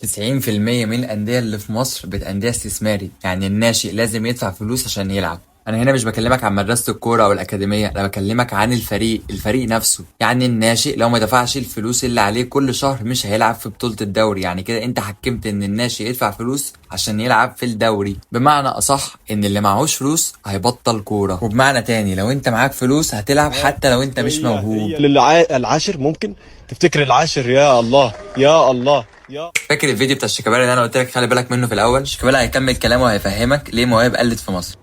90% من الأندية اللي في مصر بقت أندية استثماري، يعني الناشئ لازم يدفع فلوس عشان يلعب. أنا هنا مش بكلمك عن مدرسة الكورة أو الأكاديمية، أنا بكلمك عن الفريق نفسه. يعني الناشئ لو ما دفعش الفلوس اللي عليه كل شهر مش هيلعب في بطولة الدوري. يعني كده أنت حكمت إن الناشئ يدفع فلوس عشان يلعب في الدوري، بمعنى أصح إن اللي معهوش فلوس هيبطل كورة. وبمعنى تاني لو أنت معاك فلوس هتلعب حتى لو أنت مش موهوب. العاشر ممكن تفتكر العاشر. يا الله يا الله يا فاكر الفيديو بتاع شيكابالا اللي انا قلت لك خلي بالك منه في الاول؟ شيكابالا هيكمل كلامه وهيفهمك ليه مواهب قلت في مصر.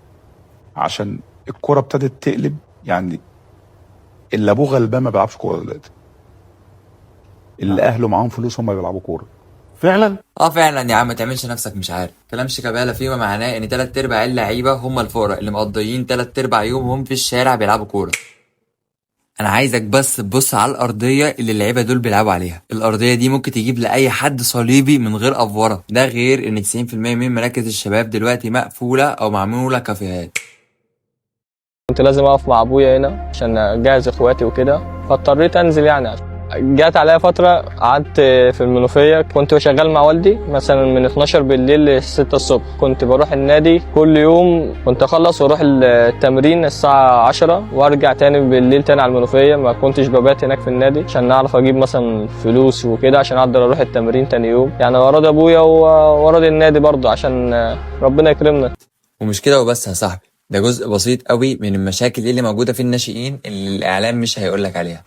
عشان الكرة ابتدت تقلب، يعني اللي ابوه غلبان ما بيلعبش كوره دلوقتي، اللي اهله معاهم فلوس هم اللي بيلعبوا كوره فعلا. فعلا يا عم، ما تعملش نفسك مش عارف. كلام شيكابالا فيما معناه ان تلات ارباع اللعيبه هم الفقراء اللي مقضيين تلات ارباع يومهم في الشارع بيلعبوا كوره. انا عايزك بس تبص على الارضيه اللي اللعيبه دول بيلعبوا عليها. الارضيه دي ممكن تجيب لاي حد صليبي من غير افوره. ده غير ان 90% من مراكز الشباب دلوقتي مقفوله او معموله كافيهات. كنت لازم اقف مع ابويا هنا عشان اجهز اخواتي وكده، فاضطريت انزل يعني. جات عليا فتره قعدت في المنوفيه، كنت شغال مع والدي مثلا من 12 بالليل ل 6 الصبح. كنت بروح النادي كل يوم، كنت اخلص واروح التمرين الساعه 10 وارجع تاني بالليل تاني على المنوفيه. ما كنتش ببات هناك في النادي عشان اعرف اجيب مثلا فلوس وكده عشان اقدر اروح التمرين تاني يوم. يعني وراضي ابويا وراضي النادي برضه عشان ربنا يكرمنا. ومش كده وبس يا صاحبي، ده جزء بسيط قوي من المشاكل اللي موجوده في الناشئين اللي الاعلام مش هيقولك عليها.